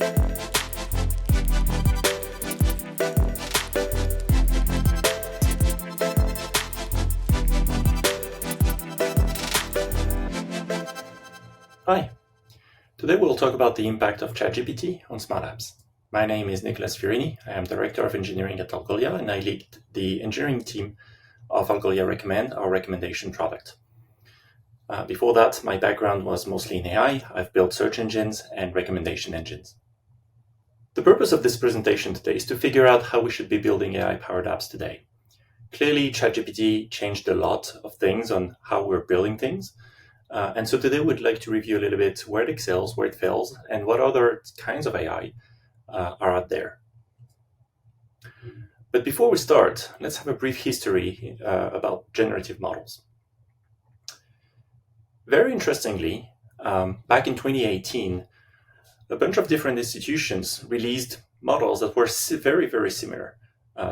Hi, today we'll talk about the impact of ChatGPT on smart apps. My name is Nicolas Fiorini. I am Director of Engineering at Algolia, and I lead the engineering team of Algolia Recommend, our recommendation product. Before that, my background was mostly in AI. I've built search engines and recommendation engines. The purpose of this presentation today is to figure out how we should be building AI-powered apps today. Clearly, ChatGPT changed a lot of things on how we're building things. And so today we'd like to review a little bit where it excels, where it fails, and what other kinds of AI are out there. But before we start, let's have a brief history about generative models. Very interestingly, back in 2018, a bunch of different institutions released models that were very, very similar.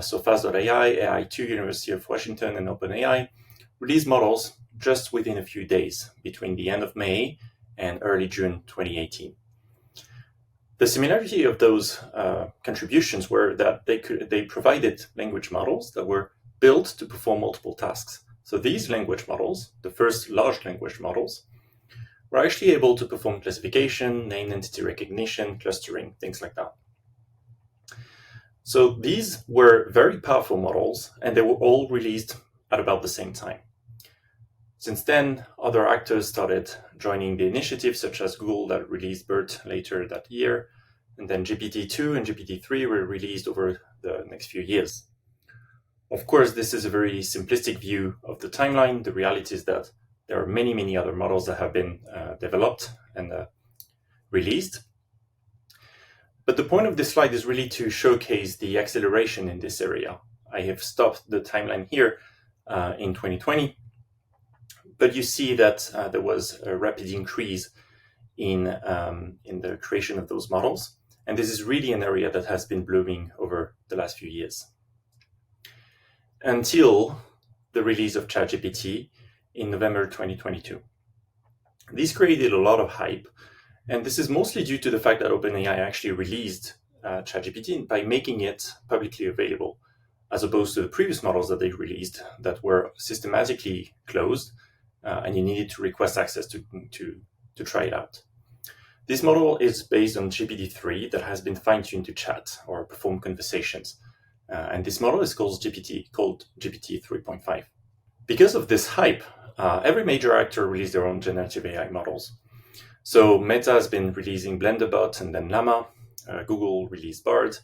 So Fast.ai, AI2, University of Washington, and OpenAI released models just within a few days between the end of May and early June 2018. The similarity of those contributions were that they provided language models that were built to perform multiple tasks. So these language models, the first large language models, were actually able to perform classification, name entity recognition, clustering, things like that. So these were very powerful models, and they were all released at about the same time. Since then, other actors started joining the initiative, such as Google that released BERT later that year, and then GPT-2 and GPT-3 were released over the next few years. Of course, this is a very simplistic view of the timeline. The reality is that there are many, many other models that have been developed and released. But the point of this slide is really to showcase the acceleration in this area. I have stopped the timeline here in 2020. But you see that there was a rapid increase in the creation of those models. And this is really an area that has been blooming over the last few years. Until the release of ChatGPT in November 2022. This created a lot of hype. And this is mostly due to the fact that OpenAI actually released ChatGPT by making it publicly available, as opposed to the previous models that they released that were systematically closed. And you needed to request access to try it out. This model is based on GPT-3 that has been fine-tuned to chat or perform conversations. And this model is called GPT 3.5. Because of this hype, every major actor released their own generative AI models. So Meta has been releasing BlenderBot and then Llama. Google released Bard.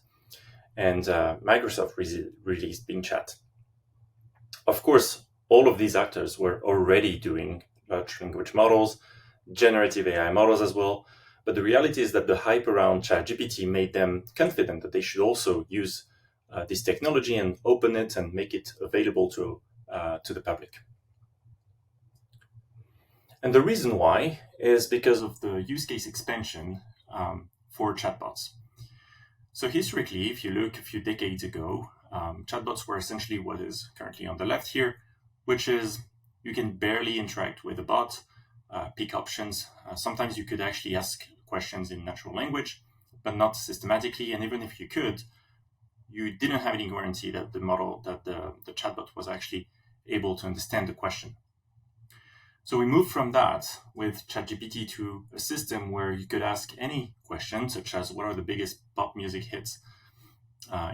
And Microsoft released Bing Chat. Of course, all of these actors were already doing large language models, generative AI models as well. But the reality is that the hype around ChatGPT made them confident that they should also use this technology and open it and make it available to the public. And the reason why is because of the use case expansion for chatbots. So historically, if you look a few decades ago, chatbots were essentially what is currently on the left here, which is you can barely interact with a bot, pick options. Sometimes you could actually ask questions in natural language, but not systematically. And even if you could, you didn't have any guarantee that the chatbot was actually able to understand the question. So we moved from that with ChatGPT to a system where you could ask any question, such as what are the biggest pop music hits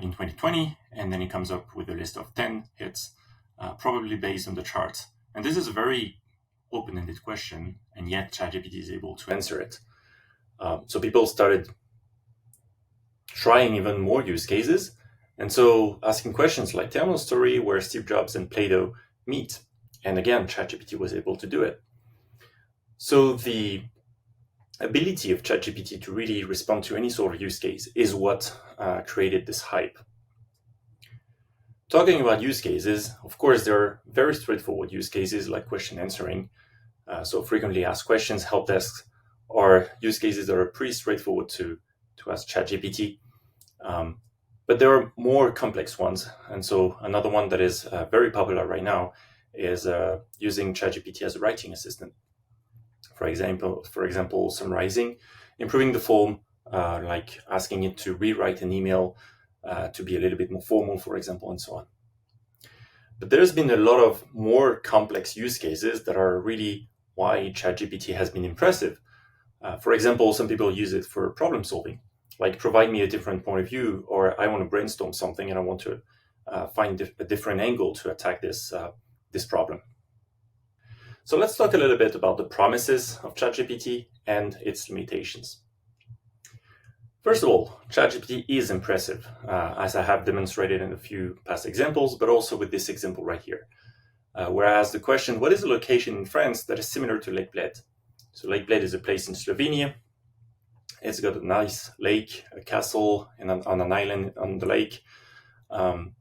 in 2020, and then it comes up with a list of 10 hits. Probably based on the charts. And this is a very open-ended question, and yet ChatGPT is able to answer it. So people started trying even more use cases. And so asking questions like, tell me a story where Steve Jobs and Plato meet. And again, ChatGPT was able to do it. So the ability of ChatGPT to really respond to any sort of use case is what created this hype. Talking about use cases, of course, there are very straightforward use cases like question answering. So frequently asked questions, help desks, are use cases that are pretty straightforward to ask ChatGPT. But there are more complex ones. And so another one that is very popular right now is using ChatGPT as a writing assistant. For example, summarizing, improving the form, like asking it to rewrite an email to be a little bit more formal, for example, and so on. But there's been a lot of more complex use cases that are really why ChatGPT has been impressive. For example, some people use it for problem solving, like provide me a different point of view, or I want to brainstorm something and I want to find a different angle to attack this problem. So let's talk a little bit about the promises of ChatGPT and its limitations. First of all, ChatGPT is impressive, as I have demonstrated in a few past examples, but also with this example right here, where I asked the question, what is a location in France that is similar to Lake Bled? So Lake Bled is a place in Slovenia. It's got a nice lake, a castle, and on an island on the lake. And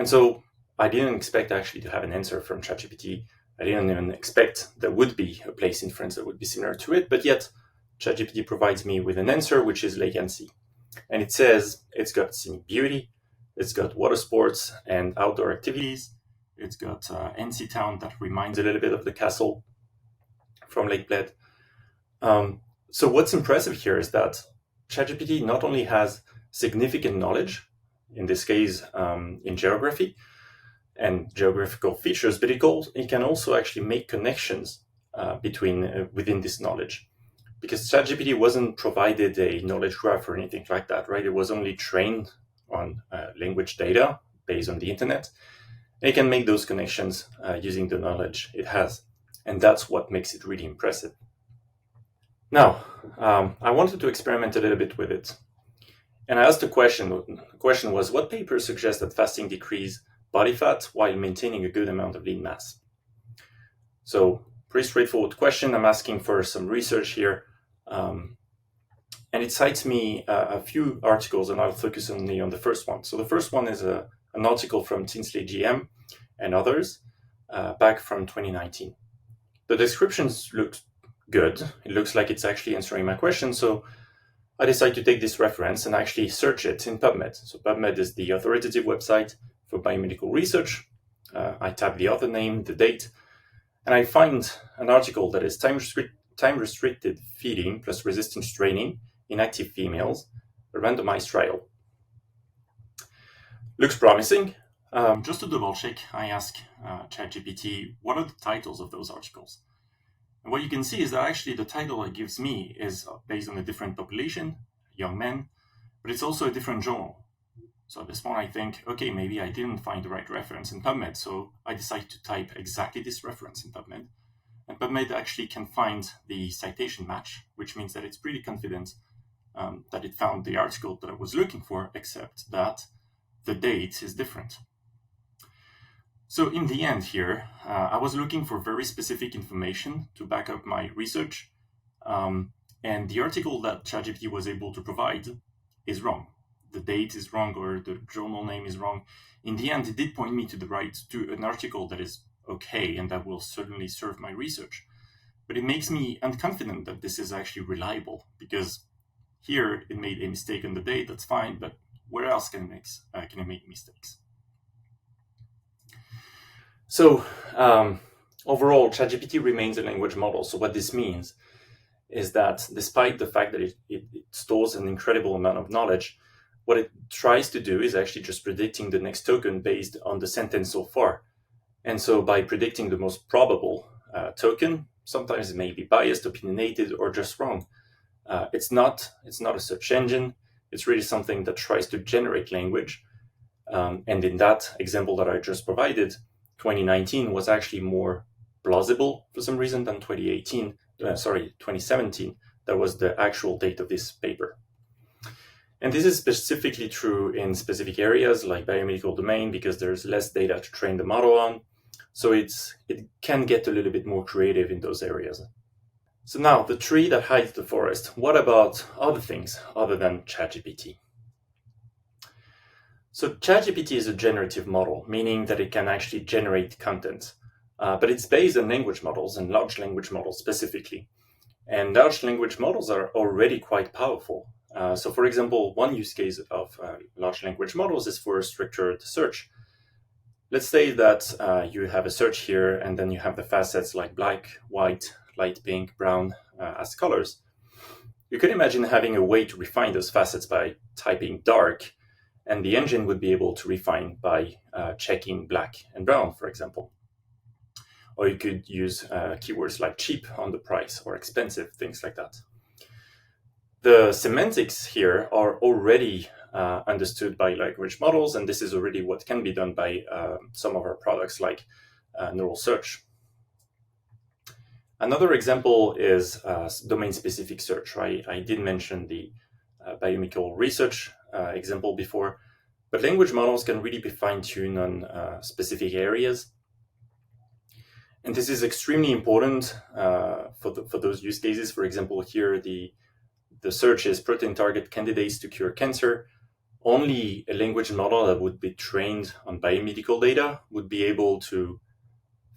so I didn't expect actually to have an answer from ChatGPT. I didn't even expect there would be a place in France that would be similar to it, but yet ChatGPT provides me with an answer, which is Lake Annecy. And it says it's got scenic beauty, it's got water sports and outdoor activities, it's got Annecy town that reminds a little bit of the castle from Lake Bled. So what's impressive here is that ChatGPT not only has significant knowledge, in this case in geography and geographical features, but it can also actually make connections within this knowledge. Because ChatGPT wasn't provided a knowledge graph or anything like that, right? It was only trained on language data based on the internet. It can make those connections using the knowledge it has. And that's what makes it really impressive. Now, I wanted to experiment a little bit with it. And I asked a question. The question was, what papers suggest that fasting decrease body fat while maintaining a good amount of lean mass? So, pretty straightforward question. I'm asking for some research here. And it cites me a few articles, and I'll focus only on the first one. So the first one is an article from Tinsley GM and others back from 2019. The descriptions look good. It looks like it's actually answering my question. So I decided to take this reference and actually search it in PubMed. So PubMed is the authoritative website for biomedical research. I type the author name, the date, and I find an article that is time-restricted feeding plus resistance training in active females, a randomized trial. Looks promising. Just to double check, I ask ChatGPT, what are the titles of those articles? And what you can see is that actually the title it gives me is based on a different population, young men, but it's also a different journal. So at this point I think, okay, maybe I didn't find the right reference in PubMed, so I decide to type exactly this reference in PubMed. And PubMed actually can find the citation match, which means that it's pretty confident that it found the article that I was looking for, except that the date is different. So in the end here, I was looking for very specific information to back up my research. And the article that ChatGPT was able to provide is wrong. The date is wrong, or the journal name is wrong. In the end, it did point me to an article that is okay, and that will certainly serve my research. But it makes me unconfident that this is actually reliable, because here it made a mistake on the date, that's fine, but where else can it make mistakes? So overall, ChatGPT remains a language model. So what this means is that despite the fact that it stores an incredible amount of knowledge, what it tries to do is actually just predicting the next token based on the sentence so far. And so by predicting the most probable token, sometimes it may be biased, opinionated, or just wrong. It's not a search engine. It's really something that tries to generate language. And in that example that I just provided, 2019 was actually more plausible for some reason than 2017. That was the actual date of this paper. And this is specifically true in specific areas like biomedical domain, because there's less data to train the model on. So it can get a little bit more creative in those areas. So now, the tree that hides the forest. What about other things other than ChatGPT? So ChatGPT is a generative model, meaning that it can actually generate content. But it's based on language models and large language models specifically. And large language models are already quite powerful. So for example, one use case of large language models is for structured search. Let's say that you have a search here, and then you have the facets like black, white, light pink, brown as colors. you could imagine having a way to refine those facets by typing dark, and the engine would be able to refine by checking black and brown, for example. Or you could use keywords like cheap on the price or expensive, things like that. The semantics here are already understood by language models, and this is already what can be done by some of our products like neural search. Another example is domain-specific search. I did mention the biochemical research example before, but language models can really be fine-tuned on specific areas. And this is extremely important for those use cases. For example, here the search is protein target candidates to cure cancer. Only a language model that would be trained on biomedical data would be able to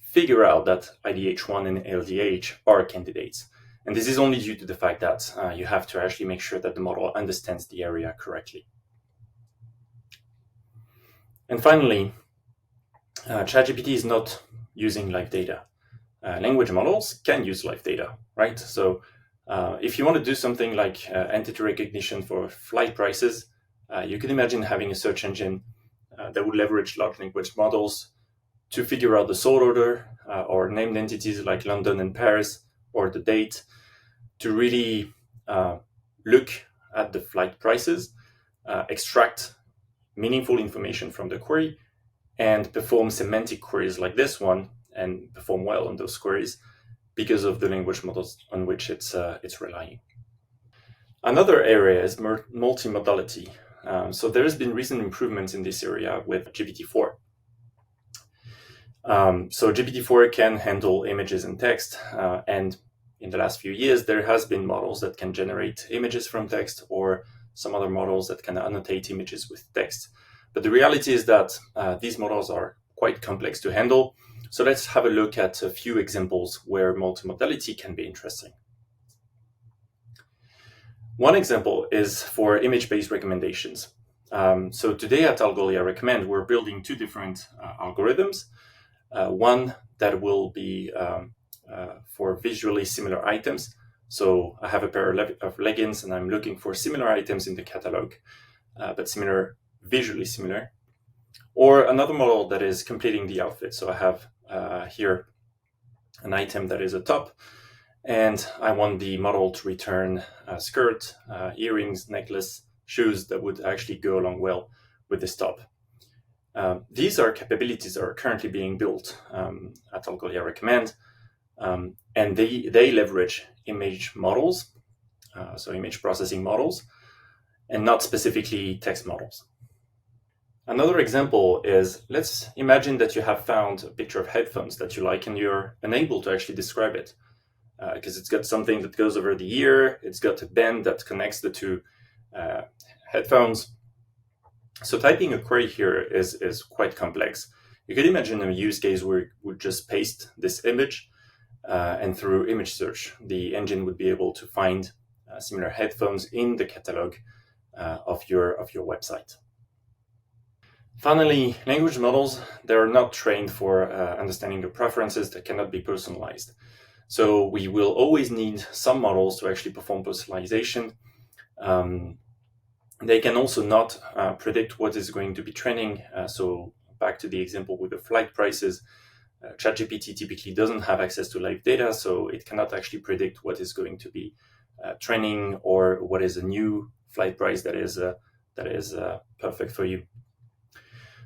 figure out that IDH1 and LDH are candidates. And this is only due to the fact that you have to actually make sure that the model understands the area correctly. And finally, ChatGPT is not using live data. Language models can use live data, right? So if you want to do something like entity recognition for flight prices, you can imagine having a search engine that would leverage large language models to figure out the sort order or named entities like London and Paris or the date, to really look at the flight prices, extract meaningful information from the query, and perform semantic queries like this one, and perform well on those queries because of the language models on which it's relying. Another area is multimodality. So there has been recent improvements in this area with GPT-4. So GPT-4 can handle images and text, and in the last few years, there has been models that can generate images from text, or some other models that can annotate images with text. But the reality is that these models are quite complex to handle. So let's have a look at a few examples where multimodality can be interesting. One example is for image-based recommendations. So today at Algolia Recommend, we're building two different algorithms. One that will be for visually similar items. So I have a pair of leggings and I'm looking for similar items in the catalog, but visually similar. Or another model that is completing the outfit. So I have here an item that is a top, and I want the model to return a skirt, earrings, necklace, shoes that would actually go along well with this top. These are capabilities that are currently being built at Algolia Recommend, and they leverage image models, so image processing models, and not specifically text models. Another example is, let's imagine that you have found a picture of headphones that you like and you're unable to actually describe it because it's got something that goes over the ear, it's got a band that connects the two headphones. So typing a query here is quite complex. You could imagine a use case where you would just paste this image and through image search, the engine would be able to find similar headphones in the catalog of your website. Finally, language models, they're not trained for understanding the preferences that cannot be personalized. So we will always need some models to actually perform personalization. They can also not predict what is going to be trending. So back to the example with the flight prices, ChatGPT typically doesn't have access to live data, so it cannot actually predict what is going to be trending or what is a new flight price that is perfect for you.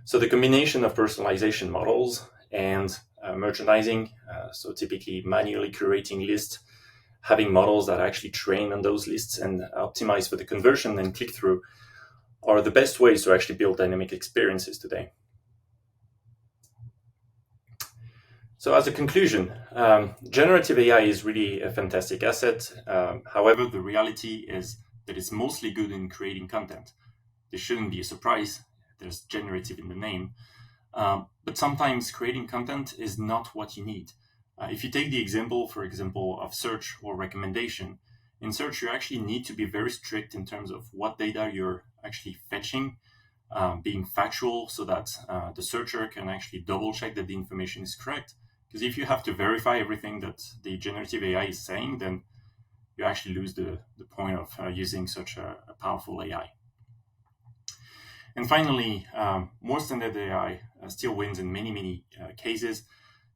So the combination of personalization models and merchandising, so typically manually curating lists, having models that actually train on those lists and optimize for the conversion and click-through, are the best ways to actually build dynamic experiences today. So as a conclusion, generative AI is really a fantastic asset. However, the reality is that it's mostly good in creating content. This shouldn't be a surprise. There's generative in the name. But sometimes creating content is not what you need. If you take the example, for example, of search or recommendation, in search you actually need to be very strict in terms of what data you're actually fetching, being factual so that the searcher can actually double check that the information is correct. Because if you have to verify everything that the generative AI is saying, then you actually lose the point of using such a powerful AI. And finally, more standard AI still wins in many cases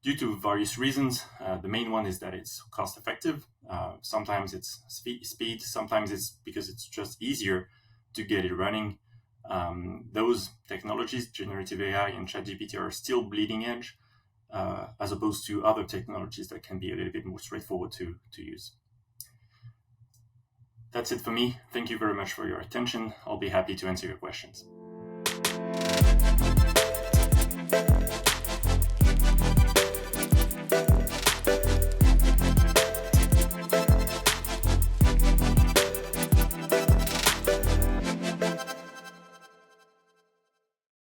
due to various reasons. The main one is that it's cost effective. Sometimes it's speed, sometimes it's because it's just easier to get it running. Those technologies, generative AI and ChatGPT, are still bleeding edge, as opposed to other technologies that can be a little bit more straightforward to use. That's it for me. Thank you very much for your attention. I'll be happy to answer your questions.